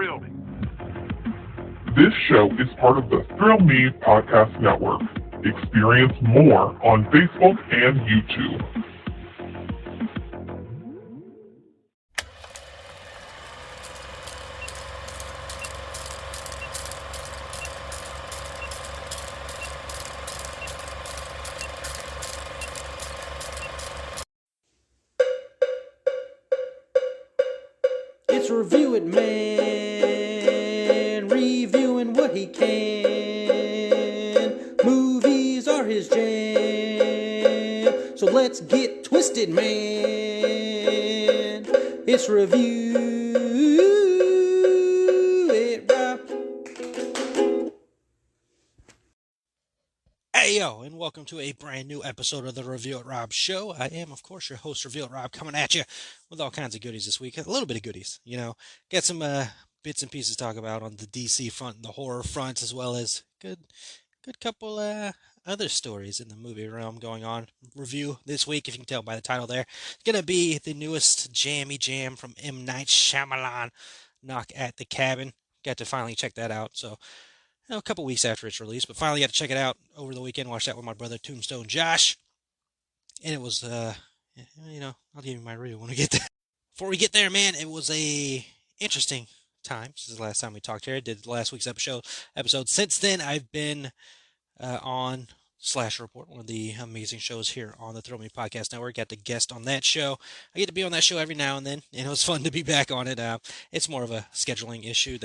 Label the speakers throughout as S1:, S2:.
S1: thrill me.
S2: This show is part of the Thrill Me Podcast Network. Experience more on Facebook and YouTube.
S3: It's Review It Man, reviewing what he can. Movies are his jam, so let's get twisted, man. It's Review It Rob.
S4: Hey yo, and welcome to a brand new episode of the Review It Rob show. I am, of course, your host, Review It Rob, coming at you with all kinds of goodies this week. A little bit of goodies, Got some bits and pieces to talk about on the DC front and the horror front, as well as good couple other stories in the movie realm going on. Review this week, if you can tell by the title there, it's gonna be the newest jammy jam from M. Night Shyamalan, Knock at the Cabin. Got to finally check that out, so a couple weeks after its release, but finally got to check it out over the weekend. Watched that with my brother Tombstone Josh, and it was I'll give you my review when we get there. Before we get there, man, it was a interesting time. This is the last time we talked here. I did last week's episode. Since then, I've been on Slasher Report, one of the amazing shows here on the Thrill Me Podcast Network. Got to guest on that show. I get to be on that show every now and then, and it was fun to be back on it. It's more of a scheduling issue.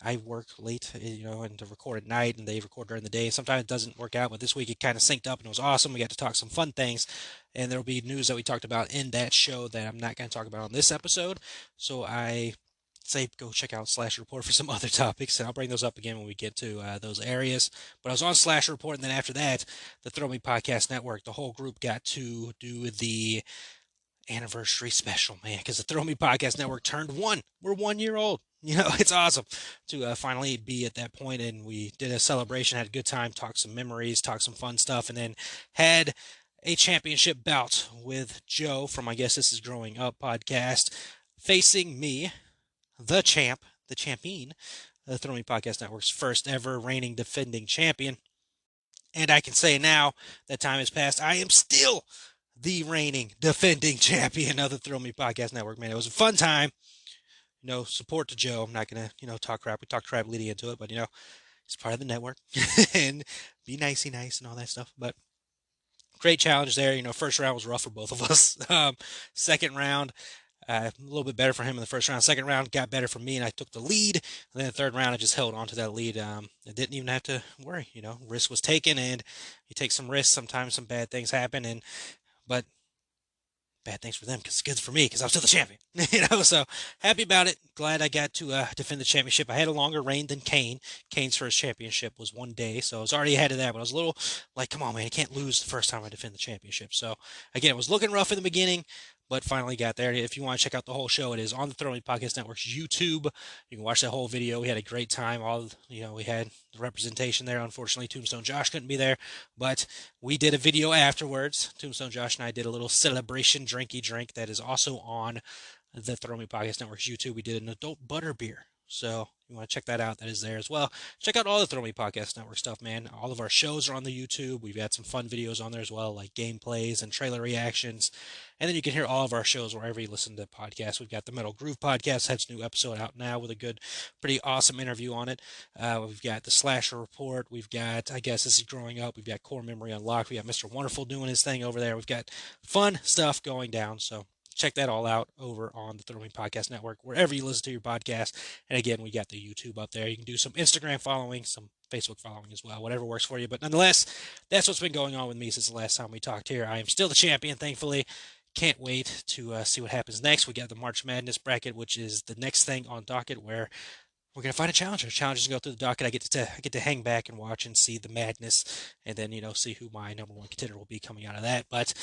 S4: I work late, and to record at night, and they record during the day. Sometimes it doesn't work out, but this week it kind of synced up, and it was awesome. We got to talk some fun things, and there will be news that we talked about in that show that I'm not going to talk about on this episode. So I say go check out Slasher Report for some other topics, and I'll bring those up again when we get to those areas. But I was on Slasher Report, and then after that, the Throw Me Podcast Network, the whole group got to do the anniversary special, man, because the Throw Me Podcast Network turned 1. We're 1 year old. It's awesome to finally be at that point, and we did a celebration, had a good time, talked some memories, talked some fun stuff, and then had a championship bout with Joe from I Guess This Is Growing Up podcast, facing me, the champion, the Throw Me Podcast Network's first ever reigning defending champion. And I can say now that time has passed, I am still the reigning defending champion of the Throw Me Podcast Network, man. It was a fun time. Support to Joe. I'm not going to, talk crap. We talked crap leading into it, but, it's part of the network and be nice and all that stuff. But great challenge there. First round was rough for both of us. Second round, a little bit better for him in the first round. Second round got better for me, and I took the lead. And then the third round, I just held on to that lead. I didn't even have to worry. Risk was taken, and you take some risks. Sometimes some bad things happen, but bad things for them because it's good for me because I'm still the champion. So happy about it. Glad I got to defend the championship. I had a longer reign than Kane. Kane's first championship was 1 day, so I was already ahead of that, but I was a little like, come on, man, I can't lose the first time I defend the championship. So again, it was looking rough in the beginning, but finally got there. If you want to check out the whole show, it is on the Throw Me Podcast Network's YouTube. You can watch that whole video. We had a great time. We had the representation there. Unfortunately, Tombstone Josh couldn't be there, but we did a video afterwards. Tombstone Josh and I did a little celebration drinky drink that is also on the Throw Me Podcast Network's YouTube. We did an adult butter beer. So you want to check that out, that is there as well. Check out all the Throw Me Podcast Network stuff, man. All of our shows are on the YouTube. We've got some fun videos on there as well, like gameplays and trailer reactions. And then you can hear all of our shows wherever you listen to podcasts. We've got the Metal Groove Podcast, has a new episode out now with a good, pretty awesome interview on it. We've got the Slasher Report. We've got, I Guess This Is Growing Up. We've got Core Memory Unlocked. We got Mr. Wonderful doing his thing over there. We've got fun stuff going down. So check that all out over on the Throw Me Podcast Network, wherever you listen to your podcast. And again, we got the YouTube up there. You can do some Instagram following, some Facebook following as well, whatever works for you. But nonetheless, that's what's been going on with me since the last time we talked here. I am still the champion, thankfully. Can't wait to see what happens next. We got the March Madness bracket, which is the next thing on docket where we're going to find a challenger. Challengers go through the docket. I get to hang back and watch and see the madness and then, see who my number one contender will be coming out of that. But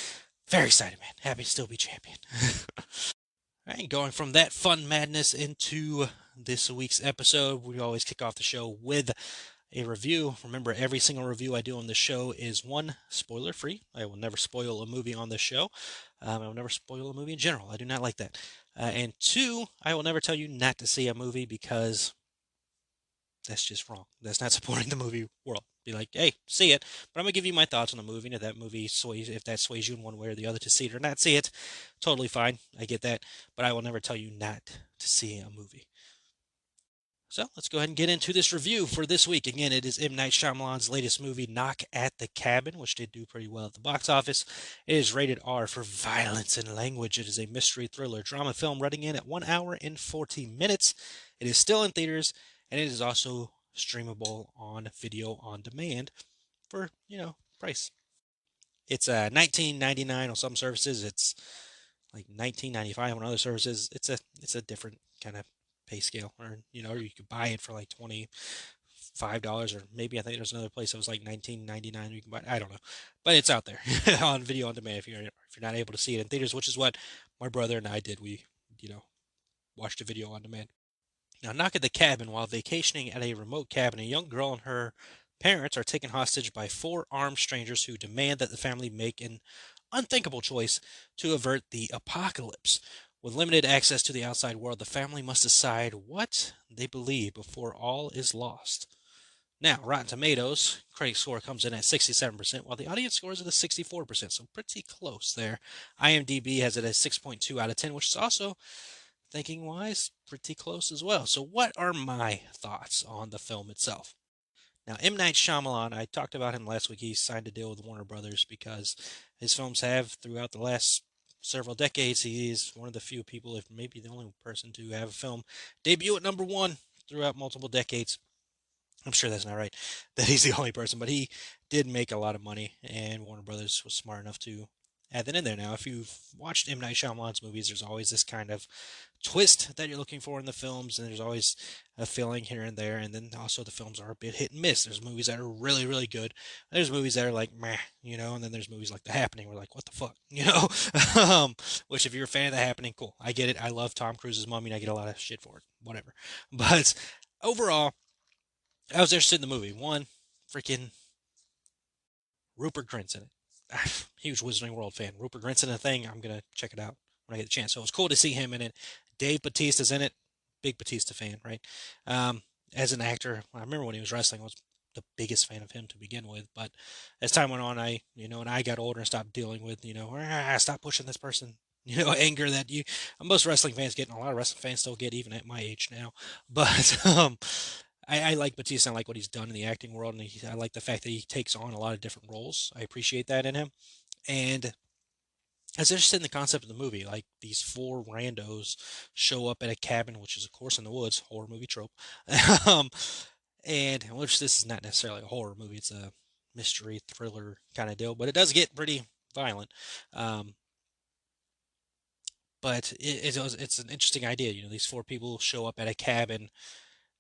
S4: very excited, man. Happy to still be champion. All right, going from that fun madness into this week's episode, we always kick off the show with a review. Remember, every single review I do on this show is one, spoiler free. I will never spoil a movie on this show. I will never spoil a movie in general. I do not like that. And two, I will never tell you not to see a movie because that's just wrong. That's not supporting the movie world. Be like, hey, see it, but I'm gonna give you my thoughts on the movie. And if that movie sways, if that sways you in one way or the other to see it or not see it, totally fine. I get that, but I will never tell you not to see a movie. So let's go ahead and get into this review for this week. Again, it is M. Night Shyamalan's latest movie, Knock at the Cabin, which did do pretty well at the box office. It is rated R for violence and language. It is a mystery thriller drama film running in at 1 hour and 40 minutes. It is still in theaters, and it is also streamable on video on demand for, price. It's $19.99 on some services. It's like $19.95 on other services. It's a different kind of pay scale, or you could buy it for like $25, or maybe I think there's another place that was like $19.99. You can buy it. I don't know, but it's out there on video on demand if you're not able to see it in theaters, which is what my brother and I did. We watched a video on demand. Now, knock at the cabin. While vacationing at a remote cabin, a young girl and her parents are taken hostage by four armed strangers who demand that the family make an unthinkable choice to avert the apocalypse. With limited access to the outside world, the family must decide what they believe before all is lost. Now, Rotten Tomatoes, critic score comes in at 67%, while the audience scores it at 64%, so pretty close there. IMDb has it at 6.2 out of 10, which is also, thinking wise, pretty close as well. So what are my thoughts on the film itself? Now, M. Night Shyamalan, I talked about him last week. He signed a deal with Warner Brothers because his films have, throughout the last several decades, he is one of the few people, if maybe the only person, to have a film debut at number one throughout multiple decades. I'm sure that's not right, that he's the only person, but he did make a lot of money, and Warner Brothers was smart enough to add that in there. Now, if you've watched M. Night Shyamalan's movies, there's always this kind of twist that you're looking for in the films, and there's always a feeling here and there, and then also the films are a bit hit and miss. There's movies that are really, really good. There's movies that are like, meh, and then there's movies like The Happening, where like, what the fuck, which if you're a fan of The Happening, cool. I get it. I love Tom Cruise's Mummy, and I get a lot of shit for it, whatever. But overall, I was interested in the movie. One, freaking Rupert Grint's in it. Huge Wizarding World fan. Rupert Grint's in a thing. I'm gonna check it out when I get the chance. So it was cool to see him in it. Dave Bautista's in it. Big Bautista fan, right? As an actor, I remember when he was wrestling, I was the biggest fan of him to begin with. But as time went on, and I got older and stopped dealing with, stop pushing this person, anger that most wrestling fans get, and a lot of wrestling fans still get, even at my age now. But I like Batista. I like what he's done in the acting world, and I like the fact that he takes on a lot of different roles. I appreciate that in him. And I was interested in the concept of the movie. Like, these four randos show up at a cabin, which is, of course, in the woods, horror movie trope. um, and which this is not necessarily a horror movie. It's a mystery thriller kind of deal, but it does get pretty violent. But it's an interesting idea. These four people show up at a cabin,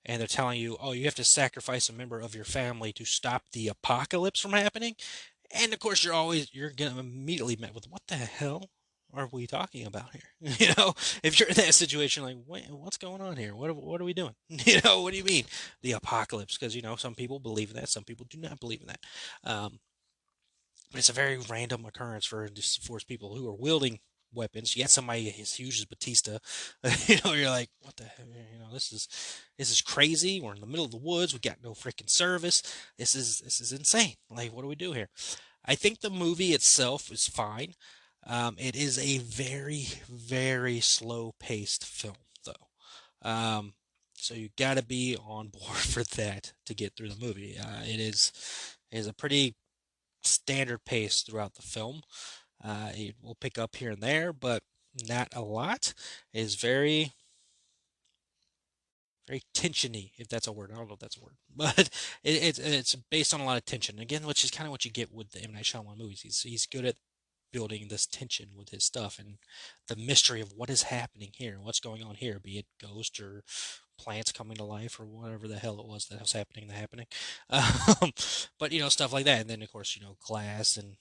S4: and they're telling you, oh, you have to sacrifice a member of your family to stop the apocalypse from happening. And of course, you're gonna immediately met with, what the hell are we talking about here? If you're in that situation, like, what's going on here? What are we doing? What do you mean the apocalypse? Because some people believe in that, some people do not believe in that. But it's a very random occurrence for people who are wielding weapons. You got somebody as huge as Batista. You're like, what the hell? This is crazy. We're in the middle of the woods. We got no freaking service. This is insane. Like, what do we do here? I think the movie itself is fine. It is a very, very slow-paced film, though. So you got to be on board for that to get through the movie. It is a pretty standard pace throughout the film. It will pick up here and there, but not a lot. It is very, very tensiony, if that's a word. I don't know if that's a word, but it's based on a lot of tension. Again, which is kind of what you get with the M. Night Shyamalan movies. He's good at building this tension with his stuff and the mystery of what is happening here, what's going on here, be it ghosts or plants coming to life or whatever the hell it was that was happening. But stuff like that, and then of course Glass and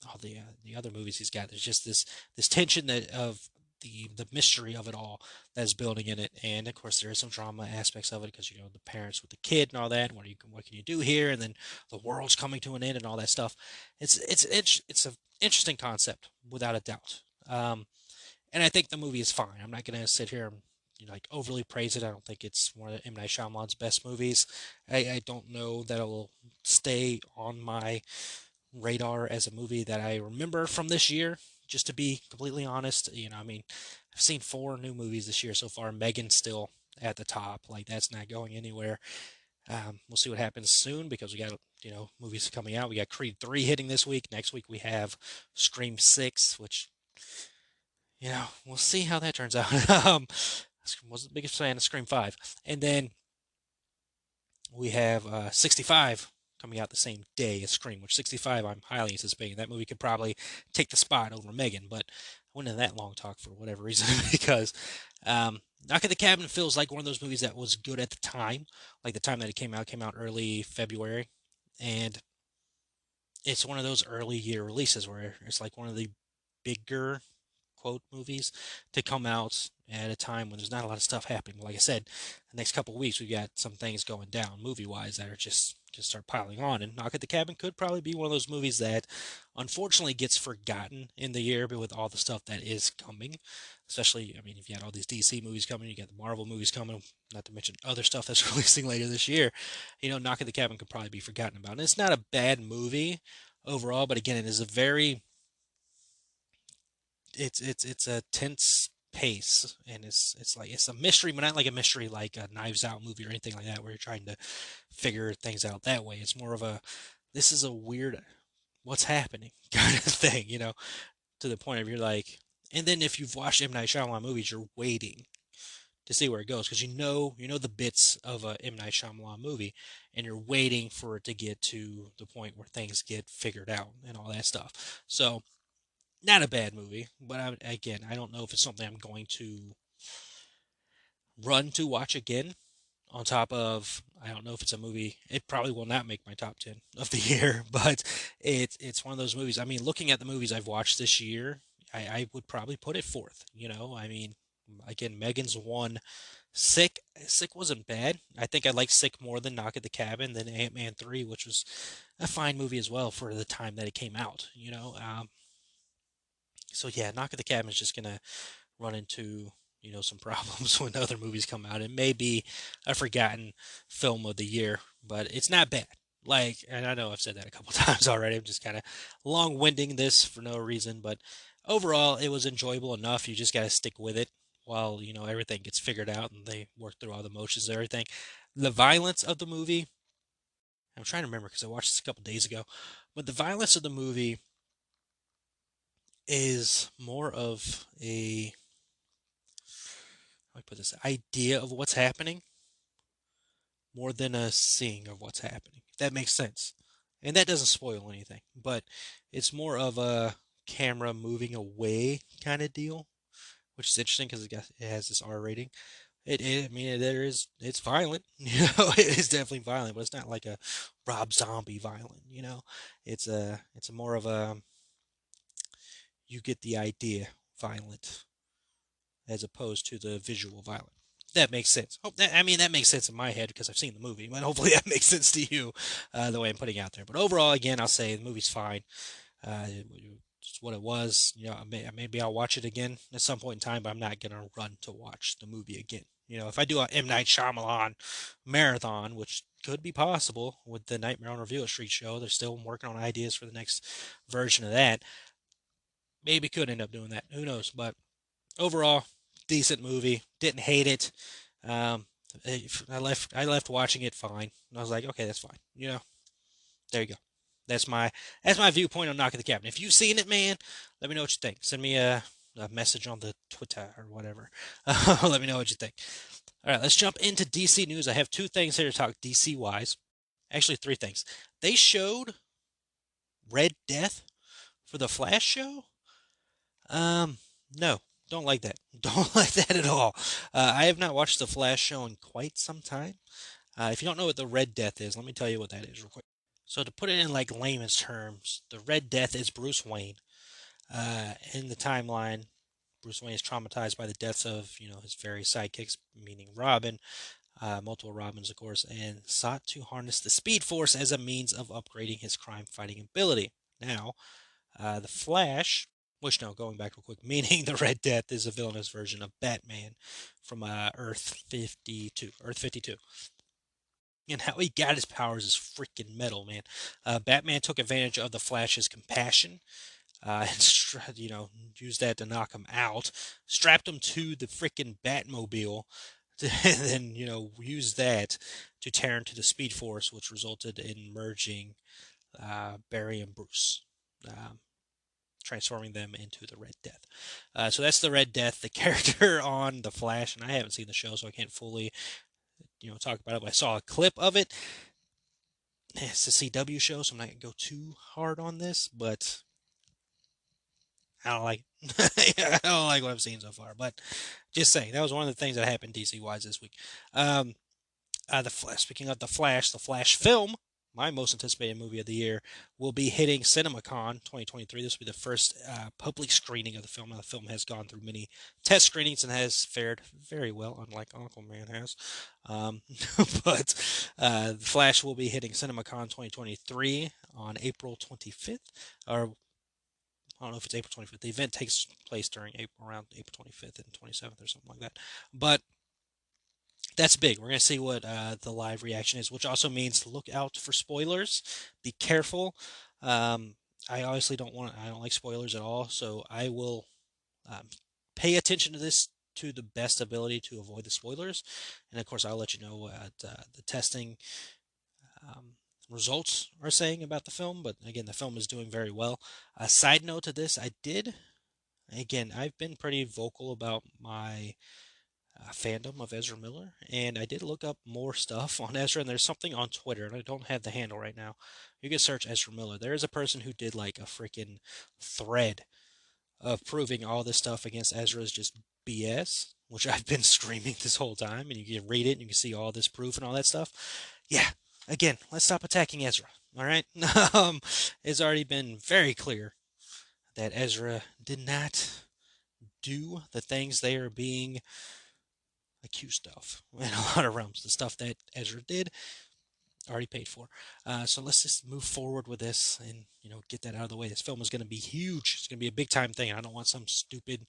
S4: all the other movies he's got. There's just this tension of the mystery of it all that's building in it. And of course, there is some drama aspects of it because the parents with the kid and all that. What can you do here? And then the world's coming to an end and all that stuff. It's an interesting concept without a doubt. And I think the movie is fine. I'm not gonna sit here and like overly praise it. I don't think it's one of M. Night Shyamalan's best movies. I don't know that it will stay on my radar as a movie that I remember from this year. Just to be completely honest, I mean, I've seen 4 new movies this year so far. Megan's still at the top. Like that's not going anywhere. We'll see what happens soon because we got movies coming out. We got Creed 3 hitting this week. Next week we have Scream 6, which we'll see how that turns out. Wasn't the biggest fan of Scream 5, and then we have 65 coming out the same day as Scream, which 65 I'm highly anticipating. That movie could probably take the spot over Megan, but I went into that long talk for whatever reason because Knock at the Cabin feels like one of those movies that was good at the time, like the time that it came out early February, and it's one of those early year releases where it's like one of the bigger quote movies to come out at a time when there's not a lot of stuff happening. Like I said, the next couple of weeks we've got some things going down movie wise that are just start piling on, and Knock at the Cabin could probably be one of those movies that unfortunately gets forgotten in the year, but with all the stuff that is coming, especially, I mean, if you got all these DC movies coming, you got the Marvel movies coming, not to mention other stuff that's releasing later this year, Knock at the Cabin could probably be forgotten about. And it's not a bad movie overall, but again, it is a very it's a tense pace, and it's like it's a mystery, but not like a mystery like a Knives Out movie or anything like that where you're trying to figure things out that way. It's more of a this is a weird what's happening kind of thing, to the point of you're like, and then if you've watched M. Night Shyamalan movies, you're waiting to see where it goes because you know the bits of a M. Night Shyamalan movie, and you're waiting for it to get to the point where things get figured out and all that stuff. So not a bad movie, but I don't know if it's something I'm going to run to watch again. On top of, I don't know if it's a movie. It probably will not make my top 10 of the year, but it's one of those movies. I mean, looking at the movies I've watched this year, I would probably put it fourth. I mean, again, Megan's one. Sick wasn't bad. I think I liked Sick more than Knock at the Cabin, than Ant-Man 3, which was a fine movie as well for the time that it came out. So yeah, Knock at the Cabin is just gonna run into some problems when other movies come out. It may be a forgotten film of the year, but it's not bad. Like, and I know I've said that a couple times already. I'm just kind of long-winding this for no reason, but overall, it was enjoyable enough. You just got to stick with it while everything gets figured out and they work through all the motions and everything. The violence of the movie, I'm trying to remember because I watched this a couple days ago, but the violence of the movie is more of a how do I put this idea of what's happening more than a seeing of what's happening. If that makes sense. And that doesn't spoil anything, but it's more of a camera moving away kind of deal, which is interesting because it has this R rating. I mean, it's violent, it is definitely violent, but it's not like a Rob Zombie violent, it's more of a you get the idea violent as opposed to the visual violent. That makes sense. That makes sense in my head because I've seen the movie, but hopefully that makes sense to you, the way I'm putting it out there. But overall, again, I'll say the movie's fine. It's what it was. Maybe I'll watch it again at some point in time, but I'm not gonna run to watch the movie again. If I do a M. Night Shyamalan marathon, which could be possible with the Nightmare on Revere Street show, they're still working on ideas for the next version of that. Maybe could end up doing that. Who knows? But overall, decent movie. Didn't hate it. I left watching it fine. I was like, okay, that's fine. There you go. That's my viewpoint on Knock at the Cabin. If you've seen it, man, let me know what you think. Send me a message on the Twitter or whatever. Let me know what you think. All right, let's jump into DC news. I have 2 things here to talk DC wise. Actually, 3 things. They showed Red Death for the Flash show. No, don't like that. Don't like that at all. I have not watched the Flash show in quite some time. If you don't know what the Red Death is, let me tell you what that is real quick. So to put it in like layman's terms, the Red Death is Bruce Wayne in the timeline Bruce Wayne is traumatized by the deaths of, his various sidekicks, meaning Robin, multiple Robins, of course, and sought to harness the Speed Force as a means of upgrading his crime-fighting ability. Now, the Flash, which, no, going back real quick, meaning the Red Death is a villainous version of Batman from Earth 52. Earth 52. And how he got his powers is freaking metal, man. Batman took advantage of the Flash's compassion, and used that to knock him out. Strapped him to the freaking Batmobile, and then used that to tear into the Speed Force, which resulted in merging Barry and Bruce, transforming them into the Red Death. So that's the Red Death, the character on the Flash, and I haven't seen the show, so I can't fully talk about it. But I saw a clip of it. It's a CW show, so I'm not gonna go too hard on this, but I don't like it. I don't like what I've seen so far. But just saying, that was one of the things that happened DC wise this week. The Flash. Speaking of the Flash film, my most anticipated movie of the year, will be hitting CinemaCon 2023. This will be the first public screening of the film. Now, the film has gone through many test screenings and has fared very well, unlike Uncle Man has. But the Flash will be hitting CinemaCon 2023 on April 25th, or I don't know if it's April 25th. The event takes place around April 25th and 27th or something like that. But that's big. We're going to see what the live reaction is, which also means look out for spoilers. Be careful. I honestly I don't like spoilers at all, so I will pay attention to this to the best ability to avoid the spoilers. And of course, I'll let you know what the testing results are saying about the film. But again, the film is doing very well. A side note to this, I've been pretty vocal about my fandom of Ezra Miller, and I did look up more stuff on Ezra, and there's something on Twitter, and I don't have the handle right now. You can search Ezra Miller. There is a person who did like a freaking thread of proving all this stuff against Ezra is just BS, which I've been screaming this whole time, and you can read it and you can see all this proof and all that stuff. Yeah, again, let's stop attacking Ezra, all right? It's already been very clear that Ezra did not do the things they are being accused of in a lot of realms. The stuff that Ezra did, already paid for. So let's just move forward with this and get that out of the way. This film is going to be huge. It's going to be a big time thing. I don't want some stupid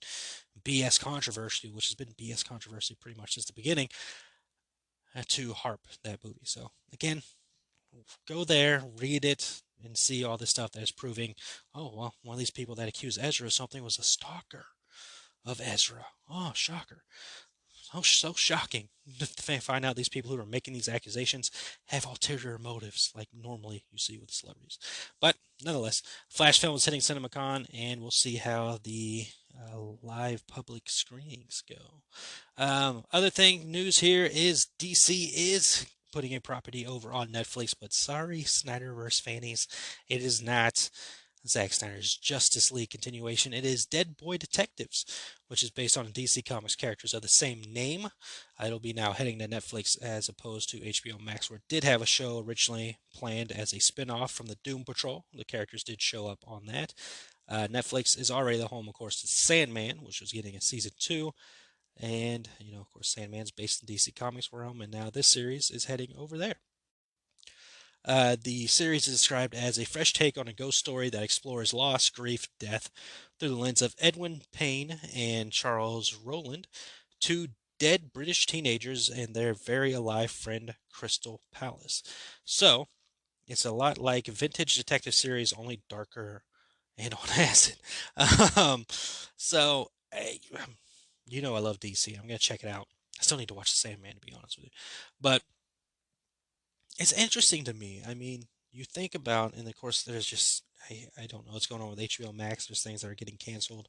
S4: BS controversy, which has been BS controversy pretty much since the beginning, to harp that movie. So again, go there, read it, and see all this stuff that is proving, oh, well, one of these people that accused Ezra of something was a stalker of Ezra. Oh, shocker. So shocking to find out these people who are making these accusations have ulterior motives, like normally you see with celebrities. But nonetheless, Flash film is hitting CinemaCon, and we'll see how the live public screenings go. Other thing, news here is DC is putting a property over on Netflix, but sorry, Snyderverse fannies, it is not Zack Snyder's Justice League continuation. It is Dead Boy Detectives, which is based on DC Comics characters of the same name. It'll be now heading to Netflix as opposed to HBO Max, where it did have a show originally planned as a spin-off from the Doom Patrol. The characters did show up on that. Netflix is already the home, of course, to Sandman, which was getting a season 2. And, of course, Sandman's based in DC Comics realm, and now this series is heading over there. The series is described as a fresh take on a ghost story that explores loss, grief, death through the lens of Edwin Payne and Charles Rowland, two dead British teenagers and their very alive friend Crystal Palace. So, it's a lot like vintage detective series, only darker and on acid. So, I love DC. I'm going to check it out. I still need to watch The Sandman, to be honest with you. But it's interesting to me. I mean, you think about, and of course, there's just, I don't know what's going on with HBO Max. There's things that are getting canceled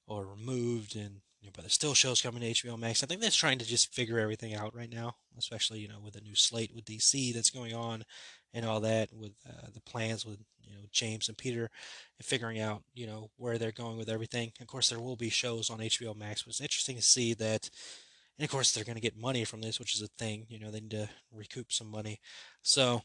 S4: or removed, and but there's still shows coming to HBO Max. I think they're trying to just figure everything out right now, especially with a new slate with DC that's going on, and all that with the plans with James and Peter, and figuring out where they're going with everything. Of course, there will be shows on HBO Max, but it's interesting to see that. And of course, they're going to get money from this, which is a thing. They need to recoup some money. So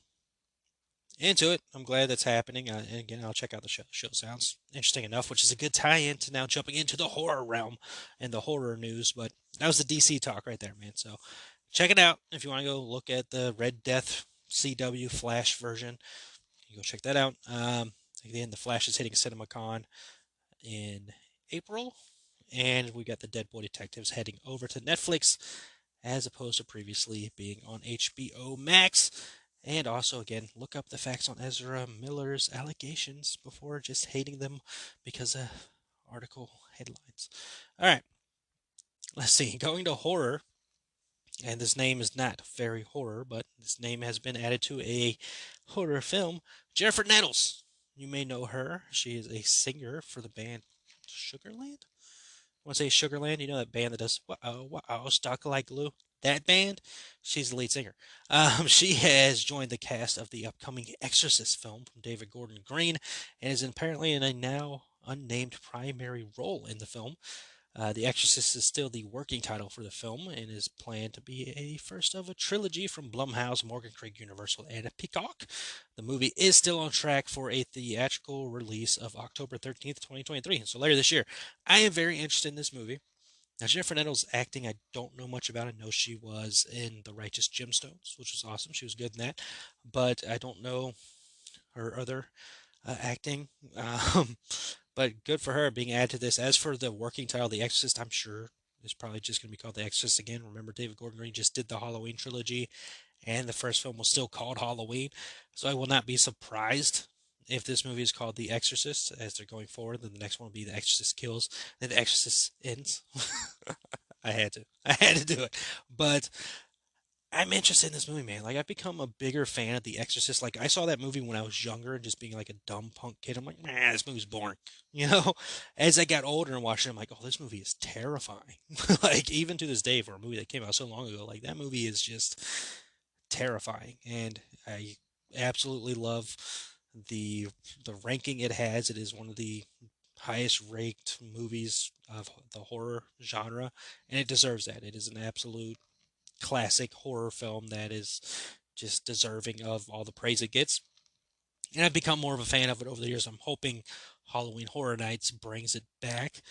S4: into it. I'm glad that's happening. And again, I'll check out the show. The show sounds interesting enough, which is a good tie-in to now jumping into the horror realm and the horror news. But that was the DC talk right there, man. So check it out if you want to go look at the Red Death CW Flash version. You go check that out. Again, the Flash is hitting CinemaCon in April, and we got the Dead Boy Detectives heading over to Netflix as opposed to previously being on HBO Max. And also, again, look up the facts on Ezra Miller's allegations before just hating them because of article headlines. All right, let's see. Going to horror, and this name is not very horror, but this name has been added to a horror film. Jennifer Nettles. You may know her. She is a singer for the band Sugarland. Want to say Sugarland? You know that band that does wow, stuck like glue. That band, she's the lead singer. She has joined the cast of the upcoming Exorcist film from David Gordon Green, and is apparently in a now unnamed primary role in the film. The Exorcist is still the working title for the film and is planned to be a first of a trilogy from Blumhouse, Morgan Creek, Universal, and Peacock. The movie is still on track for a theatrical release of October 13th, 2023, so later this year. I am very interested in this movie. Now, Jennifer Nettles' acting, I don't know much about. I know she was in The Righteous Gemstones, which was awesome. She was good in that. But I don't know her other acting. Um, but good for her being added to this. As for the working title, The Exorcist, I'm sure it's probably just going to be called The Exorcist again. Remember, David Gordon Green just did the Halloween trilogy, and the first film was still called Halloween. So I will not be surprised if this movie is called The Exorcist as they're going forward. Then the next one will be The Exorcist Kills, then The Exorcist Ends. I had to. I had to do it. But I'm interested in this movie, man. Like, I've become a bigger fan of The Exorcist. Like, I saw that movie when I was younger and just being like a dumb punk kid. I'm like, man, this movie's boring. You know, as I got older and watched it, I'm like, oh, this movie is terrifying. Like, even to this day, for a movie that came out so long ago, like, that movie is just terrifying. And I absolutely love the the ranking it has. It is one of the highest ranked movies of the horror genre, and it deserves that. It is an absolute classic horror film that is just deserving of all the praise it gets. And I've become more of a fan of it over the years. I'm hoping Halloween Horror Nights brings it back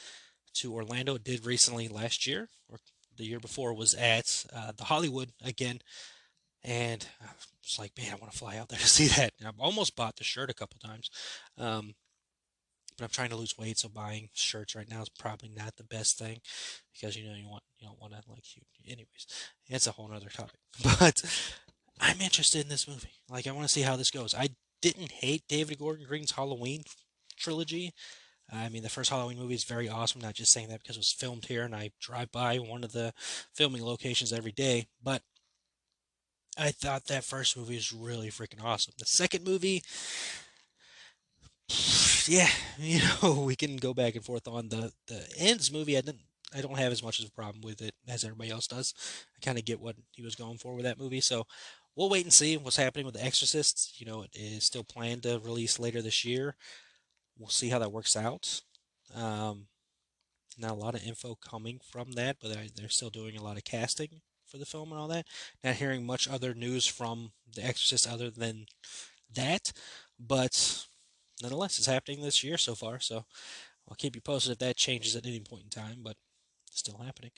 S4: to Orlando. It did recently last year, or the year before, was at the Hollywood again. And I was like, man, I want to fly out there to see that. And I've almost bought the shirt a couple times. Um, but I'm trying to lose weight, so buying shirts right now is probably not the best thing because you don't want to like huge. Anyways, it's a whole other topic. But I'm interested in this movie. Like, I want to see how this goes. I didn't hate David Gordon Green's Halloween trilogy. I mean, the first Halloween movie is very awesome. Not just saying that because it was filmed here and I drive by one of the filming locations every day, but I thought that first movie was really freaking awesome. The second movie, yeah, we can go back and forth on the ends movie. I don't have as much of a problem with it as everybody else does. I kind of get what he was going for with that movie. So we'll wait and see what's happening with The Exorcist. It is still planned to release later this year. We'll see how that works out. Um, Not a lot of info coming from that, but they're still doing a lot of casting for the film and all that. Not hearing much other news from The Exorcist other than that, but nonetheless, it's happening this year so far. So I'll keep you posted if that changes at any point in time, but it's still happening.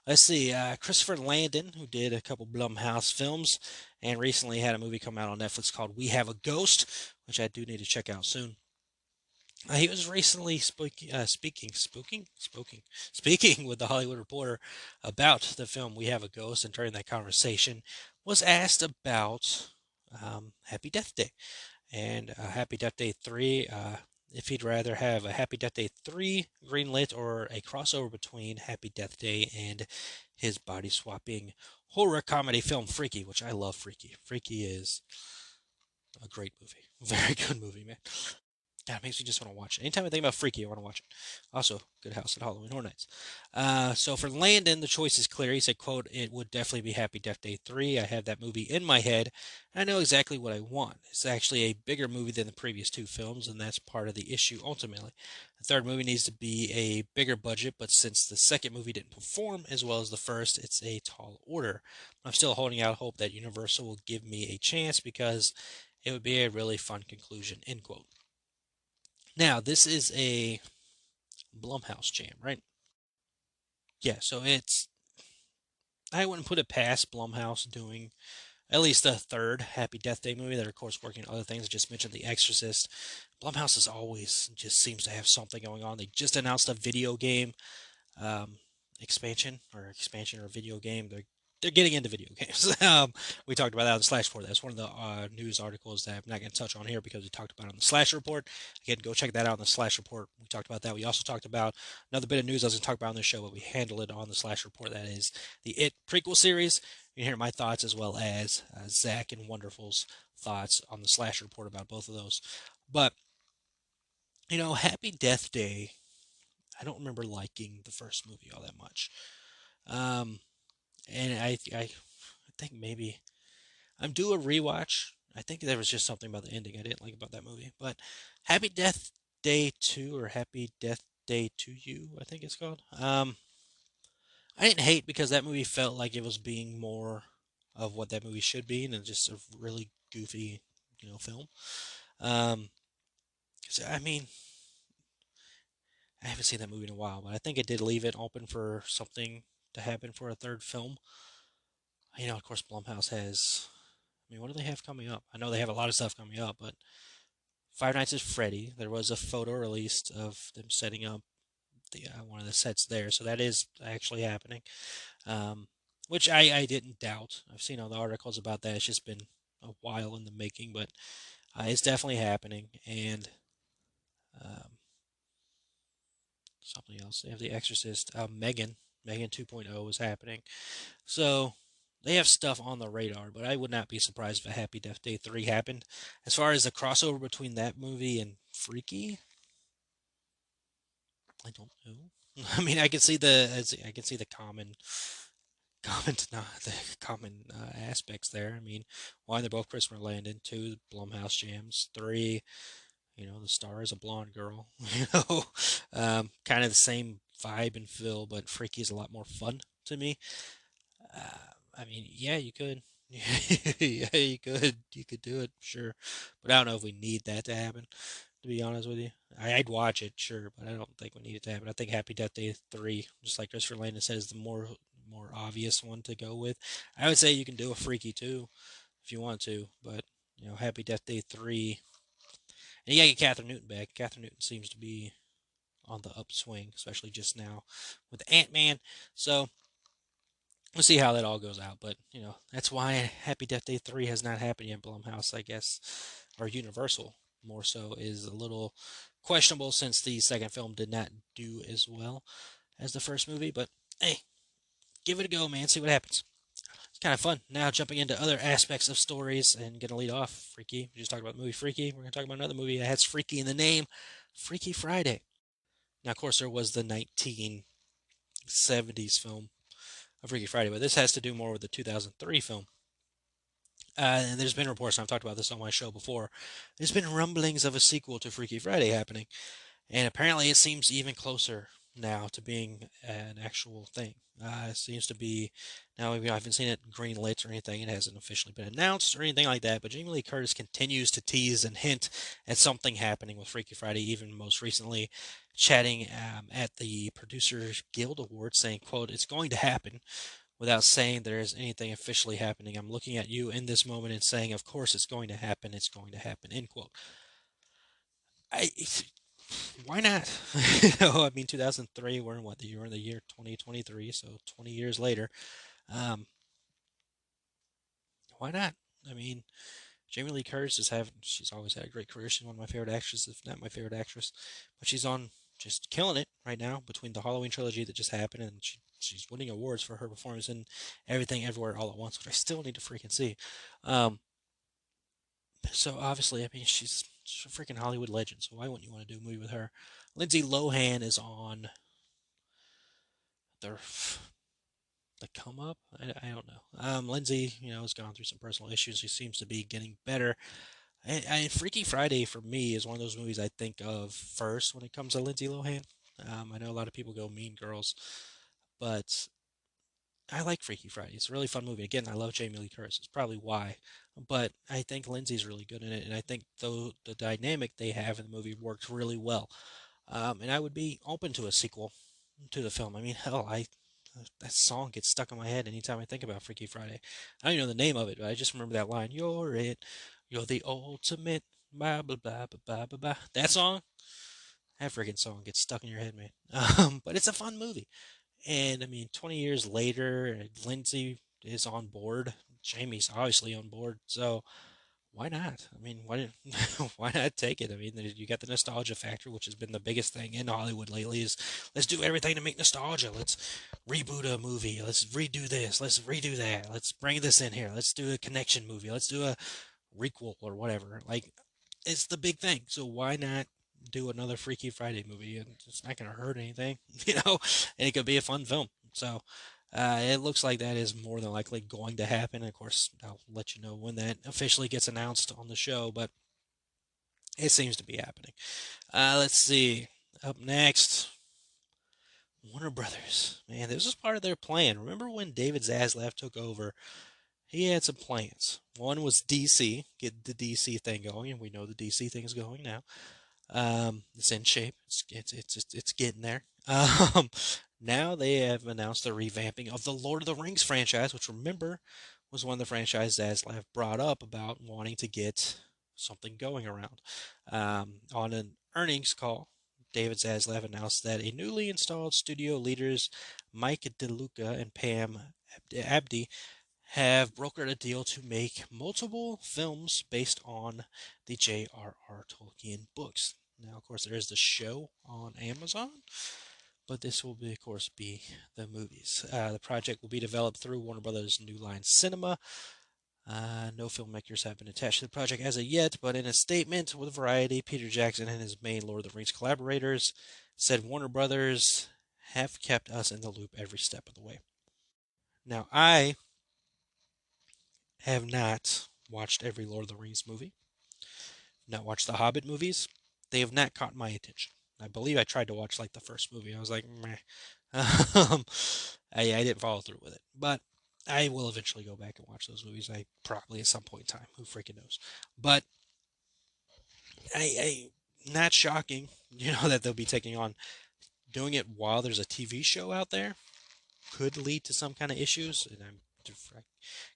S4: Let's see, Christopher Landon, who did a couple Blumhouse films, and recently had a movie come out on Netflix called We Have a Ghost, which I do need to check out soon. He was recently speaking with the Hollywood Reporter about the film We Have a Ghost, and during that conversation was asked about Happy Death Day and Happy Death Day 3. If he'd rather have a Happy Death Day 3 greenlit or a crossover between Happy Death Day and his body swapping horror comedy film Freaky, which I love Freaky. Freaky is a great movie. Very good movie, man. God, it makes me just want to watch it. Anytime I think about Freaky, I want to watch it. Also, good house at Halloween Horror Nights. So for Landon, the choice is clear. He said, quote, "It would definitely be Happy Death Day 3. I have that movie in my head. I know exactly what I want. It's actually a bigger movie than the previous two films, and that's part of the issue ultimately. The third movie needs to be a bigger budget, but since the second movie didn't perform as well as the first, it's a tall order. I'm still holding out hope that Universal will give me a chance because it would be a really fun conclusion, end quote. Now, this is a Blumhouse jam, right? Yeah, so I wouldn't put it past Blumhouse doing at least a third Happy Death Day movie. They're, of course, working on other things. I just mentioned The Exorcist. Blumhouse is always just seems to have something going on. They just announced a video game um, expansion or video game. They're getting into video games. We talked about that on the Slash Report. That's one of the news articles that I'm not going to touch on here because we talked about it on the Slash Report. Again, go check that out on the Slash Report. We talked about that. We also talked about another bit of news I was going to talk about on the show, but we handled it on the Slash Report. That is the It prequel series. You can hear my thoughts as well as Zach and Wonderful's thoughts on the Slash Report about both of those. But, Happy Death Day, I don't remember liking the first movie all that much. Um, and I think maybe I'm due a rewatch. I think there was just something about the ending I didn't like about that movie. But Happy Death Day 2 or Happy Death Day to You, I think it's called. I didn't hate because that movie felt like it was being more of what that movie should be and just a really goofy, film. Um, 'Cause, I mean, I haven't seen that movie in a while, but I think it did leave it open for something to happen for a third film. Of course, Blumhouse has. I mean, what do they have coming up? I know they have a lot of stuff coming up, but Five Nights at Freddy. There was a photo released of them setting up the one of the sets there, so that is actually happening. Which I didn't doubt. I've seen all the articles about that. It's just been a while in the making, but it's definitely happening. And um, something else. They have The Exorcist. Megan 2.0 is happening. So they have stuff on the radar, but I would not be surprised if a Happy Death Day 3 happened. As far as the crossover between that movie and Freaky, I don't know. I mean, I can see the the common aspects there. I mean, one, they're both Christopher Landon. Two, Blumhouse jams. Three, the star is a blonde girl. Kind of the same vibe and feel, but Freaky is a lot more fun to me. I mean, yeah, you could. Yeah, you could. You could do it, sure. But I don't know if we need that to happen, to be honest with you. I'd watch it, sure, but I don't think we need it to happen. I think Happy Death Day 3, just like Christopher Landon said, is the more obvious one to go with. I would say you can do a Freaky too, if you want to, but, Happy Death Day 3. And you gotta get Catherine Newton back. Catherine Newton seems to be on the upswing, especially just now with Ant-Man. So, we'll see how that all goes out, but that's why Happy Death Day 3 has not happened yet. Blumhouse, I guess, or Universal more so, is a little questionable since the second film did not do as well as the first movie. But hey, give it a go, man. See what happens. It's kind of fun. Now jumping into other aspects of stories and gonna lead off Freaky. We just talked about the movie Freaky. We're gonna talk about another movie that has Freaky in the name, Freaky Friday. Now, of course, there was the 1970s film of Freaky Friday, but this has to do more with the 2003 film. And there's been reports, and I've talked about this on my show before, there's been rumblings of a sequel to Freaky Friday happening. And apparently it seems even closer now to being an actual thing. It seems to be, now I haven't seen it greenlit or anything, it hasn't officially been announced or anything like that, but Jamie Lee Curtis continues to tease and hint at something happening with Freaky Friday, even most recently chatting at the Producers Guild Awards saying, quote, "It's going to happen," without saying there is anything officially happening. I'm looking at you in this moment and saying, of course it's going to happen, end quote. Why not? I mean, 2003, we're in we're in the year 2023, so 20 years later. Um, why not? I mean, Jamie Lee Curtis she's always had a great career. She's one of my favorite actresses, if not my favorite actress. But she's on just killing it right now between the Halloween trilogy that just happened and she's winning awards for her performance in Everything Everywhere All at Once, which I still need to freaking see. So obviously, I mean, she's a freaking Hollywood legend. So why wouldn't you want to do a movie with her? Lindsay Lohan is on the come up. I don't know. Lindsay, has gone through some personal issues. She seems to be getting better. Freaky Friday for me is one of those movies I think of first when it comes to Lindsay Lohan. I know a lot of people go Mean Girls, but I like Freaky Friday. It's a really fun movie. Again, I love Jamie Lee Curtis. It's probably why. But I think Lindsay's really good in it, and I think the dynamic they have in the movie works really well. And I would be open to a sequel to the film. I mean, hell, that song gets stuck in my head anytime I think about Freaky Friday. I don't even know the name of it, but I just remember that line. You're it. You're the ultimate. Blah blah blah blah blah blah. Blah. That song, that freaking song gets stuck in your head, man. But it's a fun movie. And I mean, 20 years later, Lindsay is on board. Jamie's obviously on board. So why not? I mean, why not take it? I mean, you got the nostalgia factor, which has been the biggest thing in Hollywood lately. Is let's do everything to make nostalgia. Let's reboot a movie. Let's redo this. Let's redo that. Let's bring this in here. Let's do a connection movie. Let's do a requel or whatever. Like, it's the big thing. So why not do another Freaky Friday movie? And it's not going to hurt anything, and it could be a fun film. So it looks like that is more than likely going to happen. Of course, I'll let you know when that officially gets announced on the show, but it seems to be happening. Let's see. Up next, Warner Brothers. Man, this was part of their plan. Remember when David Zaslav took over? He had some plans. One was DC, get the DC thing going, and we know the DC thing is going now. It's in shape. It's getting there. Now they have announced the revamping of the Lord of the Rings franchise, which remember was one of the franchises Zaslav brought up about wanting to get something going around. On an earnings call, David Zaslav announced that a newly installed studio leaders Mike DeLuca and Pam Abdi have brokered a deal to make multiple films based on the J.R.R. Tolkien books. Now, of course, there is the show on Amazon, but this will, of course, be the movies. The project will be developed through Warner Brothers' New Line Cinema. No filmmakers have been attached to the project as of yet, but in a statement with Variety, Peter Jackson and his main Lord of the Rings collaborators said Warner Brothers have kept us in the loop every step of the way. Now, I have not watched every Lord of the Rings movie, not watched the Hobbit movies. They have not caught my attention. I believe I tried to watch like the first movie. I was like, meh. I didn't follow through with it, but I will eventually go back and watch those movies. I probably at some point in time. Who freaking knows? But I not shocking, that they'll be taking on doing it while there's a TV show out there could lead to some kind of issues. And I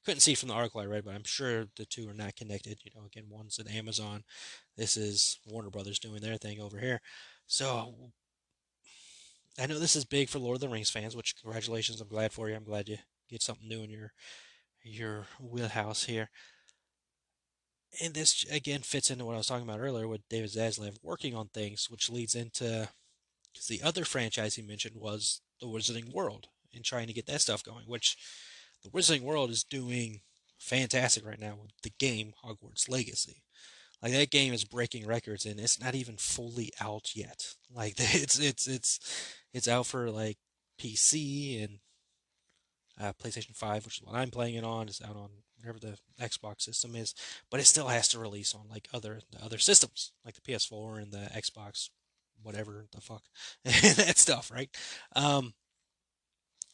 S4: couldn't see from the article I read, but I'm sure the two are not connected. Again, one's at Amazon. This is Warner Brothers doing their thing over here. So I know this is big for Lord of the Rings fans, which congratulations. I'm glad for you. I'm glad you get something new in your wheelhouse here. And this again fits into what I was talking about earlier with David Zaslav working on things, which leads into because the other franchise he mentioned was the Wizarding World and trying to get that stuff going, which the Wizarding World is doing fantastic right now with the game Hogwarts Legacy. Like that game is breaking records and it's not even fully out yet. Like it's out for like PC and PlayStation 5, which is what I'm playing it on. It's out on whatever the Xbox system is, but it still has to release on like the other systems, like the PS4 and the Xbox, whatever the fuck, that stuff, right?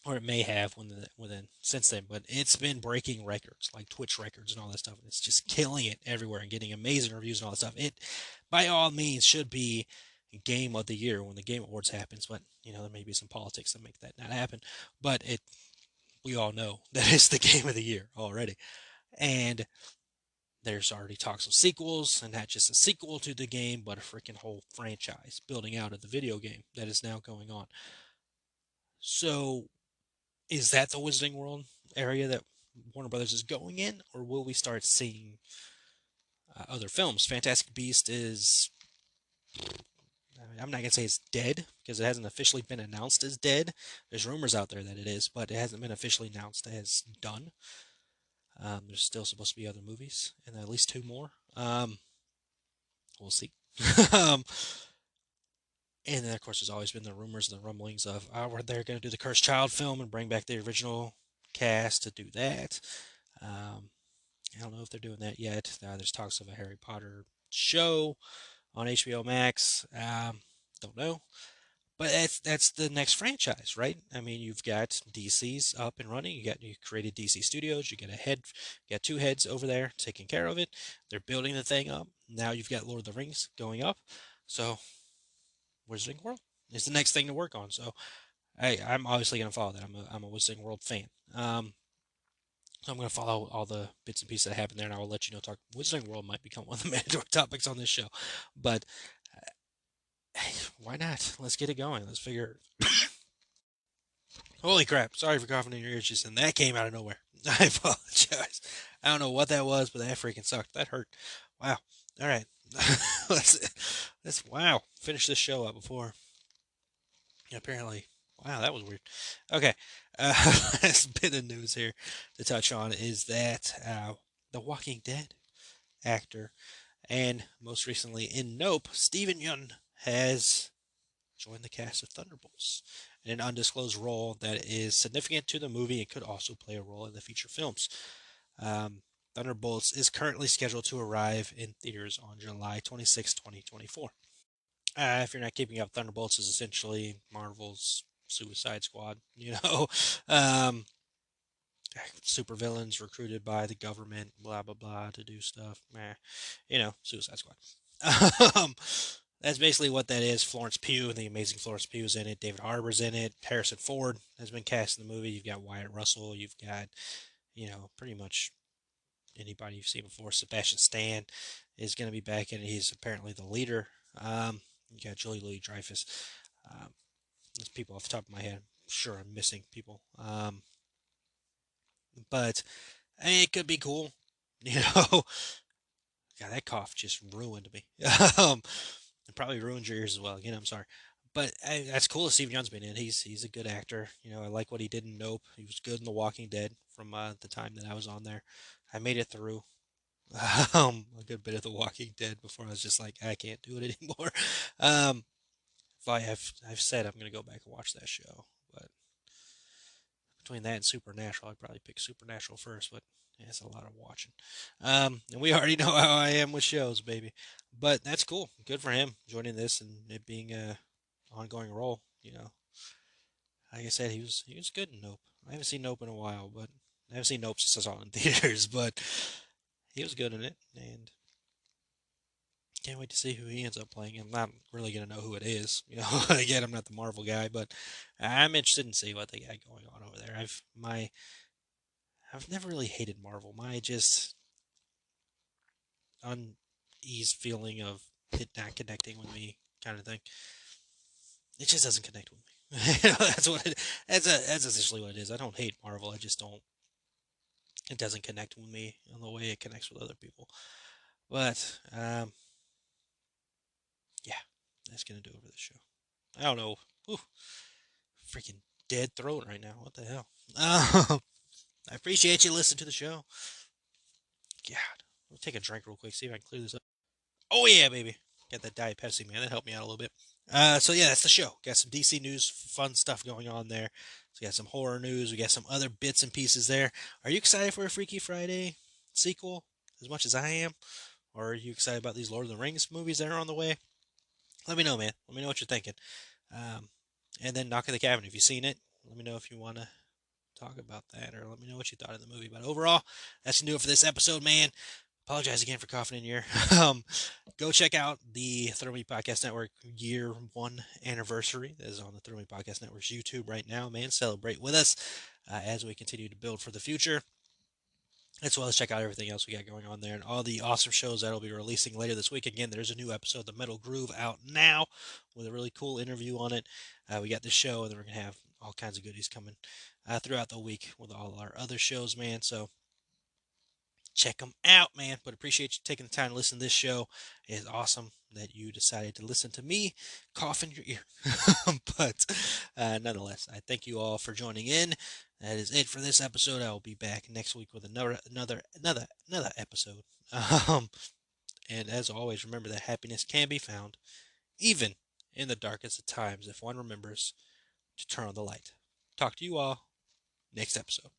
S4: Or it may have within since then, but it's been breaking records like Twitch records and all that stuff, and it's just killing it everywhere and getting amazing reviews and all that stuff. It, by all means, should be game of the year when the Game Awards happens, but there may be some politics that make that not happen. But we all know that it's the game of the year already. And there's already talks of sequels, and not just a sequel to the game, but a freaking whole franchise building out of the video game that is now going on. So, is that the Wizarding World area that Warner Brothers is going in, or will we start seeing other films? Fantastic Beast is. I'm not going to say it's dead because it hasn't officially been announced as dead. There's rumors out there that it is, but it hasn't been officially announced as done. There's still supposed to be other movies, and at least 2 more. We'll see. um, and then, of course, there's always been the rumors and the rumblings of, they're going to do the Cursed Child film and bring back the original cast to do that. I don't know if they're doing that yet. There's talks of a Harry Potter show on HBO Max. Don't know. But that's the next franchise, right? I mean, you've got DC's up and running. You created DC Studios. You got two heads over there taking care of it. They're building the thing up. Now you've got Lord of the Rings going up. So Wizarding World is the next thing to work on. So I'm obviously going to follow that. I'm a Wizarding World fan. So I'm going to follow all the bits and pieces that happen there, and I will let you know. Wizarding World might become one of the mandatory topics on this show, but hey, why not? Let's get it going. Let's figure. Holy crap! Sorry for coughing in your ears, just and that came out of nowhere. I apologize. I don't know what that was, but that freaking sucked. That hurt. Wow. All right. Let's wow. Finish this show up before. Apparently. Wow, that was weird. Okay. Last bit of news here to touch on is that The Walking Dead actor and most recently in Nope, Steven Yeun has joined the cast of Thunderbolts in an undisclosed role that is significant to the movie and could also play a role in the feature films. Thunderbolts is currently scheduled to arrive in theaters on July 26, 2024. If you're not keeping up, Thunderbolts is essentially Marvel's Suicide Squad, um, supervillains recruited by the government, blah, blah, blah, to do stuff. Suicide Squad. um, that's basically what that is. Florence Pugh, the amazing Florence Pugh is in it. David Harbour's in it. Harrison Ford has been cast in the movie. You've got Wyatt Russell. You've got, pretty much anybody you've seen before. Sebastian Stan is going to be back in it. He's apparently the leader. You got Julie Louis-Dreyfus. There's people off the top of my head. I'm sure I'm missing people. But it could be cool. God, that cough just ruined me. It probably ruined your ears as well. Again, I'm sorry. But that's cool that Steve Yeun's been in. He's a good actor. I like what he did in Nope. He was good in The Walking Dead from the time that I was on there. I made it through a good bit of The Walking Dead before I was just like, I can't do it anymore. I've said I'm gonna go back and watch that show, but between that and Supernatural, I'd probably pick Supernatural first. But yeah, it's a lot of watching. And we already know how I am with shows, baby. But that's cool. Good for him joining this and it being a ongoing role. Like I said, he was good in Nope. I haven't seen Nope in a while, but I haven't seen Nope since I saw it in theaters. But he was good in it, and can't wait to see who he ends up playing. I'm not really gonna know who it is. Again, I'm not the Marvel guy, but I'm interested in see what they got going on over there. I've never really hated Marvel. My just unease feeling of it not connecting with me, kind of thing. It just doesn't connect with me. That's essentially what it is. I don't hate Marvel. I just don't. It doesn't connect with me in the way it connects with other people. But yeah, that's gonna do it for this show. I don't know. Whew, freaking dead throat right now. What the hell? I appreciate you listening to the show. God, I'll take a drink real quick. See if I can clear this up. Oh yeah, baby. Got that Diet Pepsi, man. That helped me out a little bit. So yeah, that's the show. Got some DC news, fun stuff going on there. So we got some horror news. We got some other bits and pieces there. Are you excited for a Freaky Friday sequel as much as I am? Or are you excited about these Lord of the Rings movies that are on the way? Let me know, man. Let me know what you're thinking. And then Knock at the Cabin. If you've seen it, let me know if you want to talk about that or let me know what you thought of the movie. But overall, that's going to do it for this episode, man. Apologize again for coughing in your ear. Go check out the Thrill Me Podcast Network year 1 anniversary. That is on the Thrill Me Podcast Network's YouTube right now, man. Celebrate with us as we continue to build for the future. As well as check out everything else we got going on there and all the awesome shows that'll be releasing later this week. Again, there's a new episode of The Metal Groove out now with a really cool interview on it. We got this show, and then we're going to have all kinds of goodies coming throughout the week with all our other shows, man. So check them out, man. But appreciate you taking the time to listen to this show. It is awesome that you decided to listen to me cough in your ear. But nonetheless, I thank you all for joining in. That is it for this episode. I will be back next week with another episode. And as always, remember that happiness can be found even in the darkest of times if one remembers to turn on the light. Talk to you all next episode.